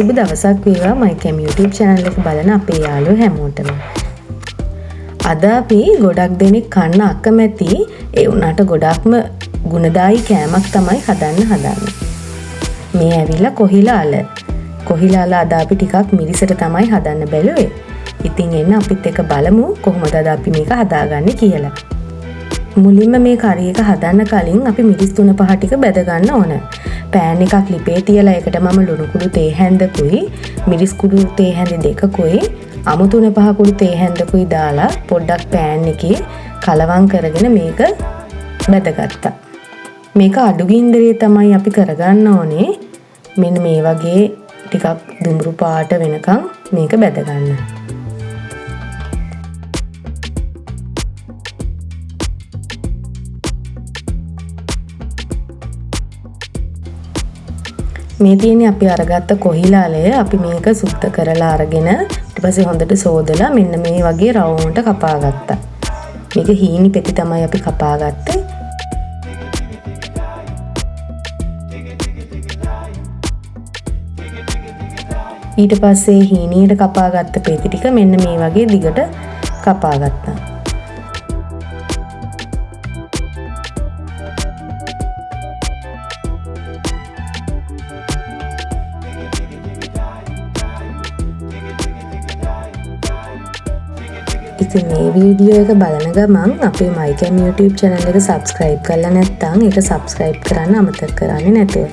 සුබ දවසක් වේවා මයිකැම් YouTube channel එක බලන අපේ යාළුවෝ හැමෝටම. අද අපි ගොඩක් දෙනෙක් කන්න අකමැති ඒ උනාට ගොඩක්ම ගුණදායි කෑමක් තමයි හදන්නේ. මේ ඇවිල්ලා කොහිලාල. කොහිලාල අද අපි ටිකක් මිරිසට තමයි හදන්න බැලුවේ. ඉතින් එන්න අපිත් එක බලමු කොහොමද අද අපි මේක හදාගන්නේ කියලා. මුලින්ම මේ කරි එක හදන්න කලින් අපි මිරිස් 3-5 ටික බෙද ගන්න ඕන. පෑන් එකක් ලිපේ තියලා ඒකට මම ලුණු කුඩු තේ හැන්දකුයි මිරිස් කුඩු තේ හැන්ද දෙකකුයි අමු 3-5 කුඩු තේ හැන්දකුයි දාලා පොඩ්ඩක් පෑන් එකේ කලවම් කරගෙන මේක බෙදගත්තා. මේක අඩු ගින්දරේ තමයි අපි කරගන්න ඕනේ. මෙන්න මේ වගේ ටිකක් දුඹුරු පාට වෙනකන් මේක බෙද ගන්න. මේ තියෙන්නේ අපි අරගත්ත කොහිලාලය. අපි මේක සුද්ධ කරලා අරගෙන ඊට පස්සේ හොඳට සෝදලා මෙන්න මේ වගේ රවුමකට කපා ගත්තා. මේක හීනි පෙති තමයි අපි කපා ගත්තේ. ඊට පස්සේ හීනියට කපා ගත්ත පෙති ටික මෙන්න මේ වගේ දිගට කපා ගත්තා. ඉතින් මේ වීඩියෝ එක බලන ගමන් අපේ මයිකැම් YouTube channel එක subscribe කරලා නැත්නම් ඒක subscribe කරන්න අමතක කරන්නේ නැතුව.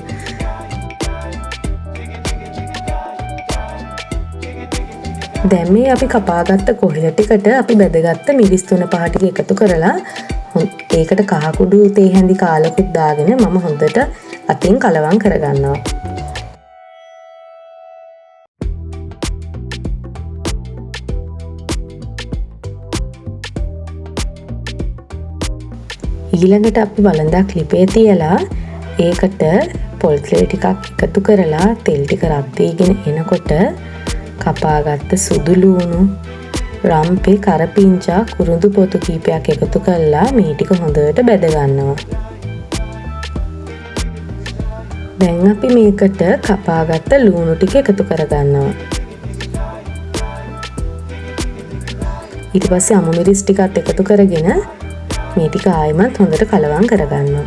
දැන් මේ අපි කපාගත්ත කොහිල ටිකට අපි බෙදගත්ත මිරිස් 3-5 ටික එකතු කරලා ඒකට කහ කුඩු තේ හැඳි කාලකුත් දාගෙන මම හොඳට අතින් කලවම් කරගන්නවා. ඊළඟට අපි වළඳක් ලිපේ තියලා ඒකට පොල් ක්ලේ ටිකක් එකතු කරලා තෙල් ටික රත් වීගෙන එනකොට කපාගත්ත සුදු ලූණු රම්පේ කරපිංචා කුරුඳු පොතු කීපයක් එකතු කරලා මේ ටික හොඳට බෙද ගන්නවා. දැන් අපි මේකට කපාගත්ත ලූණු ටික එකතු කරගන්නවා. ඊට පස්සේ අමු මිරිස් ටිකත් එකතු කරගෙන මේ ටික ආයෙමත් හොඳට කලවම් කරගන්නවා.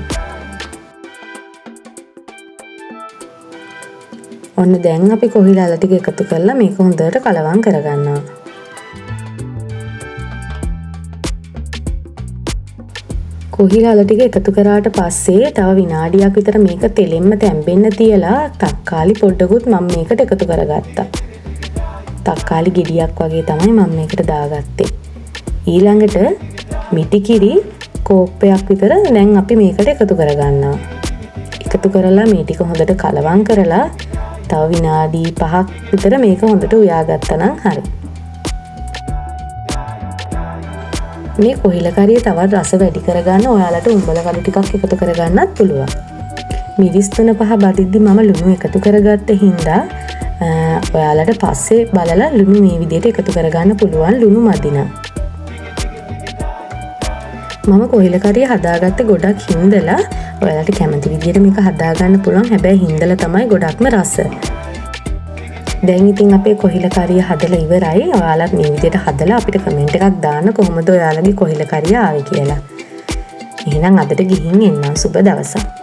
ඔන්න දැන් අපි කොහිලාල ටික එකතු කරලා මේක හොඳට කලවම් කරගන්නවා. කොහිලාල ටික එකතු කරාට පස්සේ තව විනාඩියක් විතර මේක තෙලෙන්ම තැම්බෙන්න තියලා තක්කාලි පොඩ්ඩකුත් මම මේකට එකතු කරගත්තා. තක්කාලි ගෙඩියක් වගේ තමයි මම මේකට දාගත්තේ. ඊළඟට මිටිකිරි කෝප්පයක් විතර දැන් අපි මේකට එකතු කරගන්නවා. එකතු කරලා මේ ටික හොඳට කලවම් කරලා තව විනාඩි 5ක් විතර මේක හොඳට උයා ගත්තා නම් හරි. මේ කොහිල කරිය තවත් රස වැඩි කරගන්න ඔයාලට උඹල කළු ටිකක් එකතු කරගන්නත් පුළුවන්. මිරිස් 3-5 බදිද්දි මම ලුණු එකතු කරගත්ත හින්දා ඔයාලට පස්සේ බලලා ලුණු මේ විදිහට එකතු කරගන්න පුළුවන් ලුණු මදි නම්. මම කොහිල කරිය හදාගත්තේ ගොඩක් හින්දලා ඔයාලට කැමති විදිහට මේක හදාගන්න පුළුවන්. හැබැයි හින්දලා තමයි ගොඩක්ම රස. දැන් ඉතින් අපේ කොහිල කරිය හදලා ඉවරයි. ඔයාලත් මේ විදිහට හදලා අපිට කමෙන්ට් එකක් දාන්න කොහොමද ඔයාලගේ කොහිල කරිය ආවේ කියලා. එහෙනම් අදට ගිහින් එන්න. සුබ දවසක්.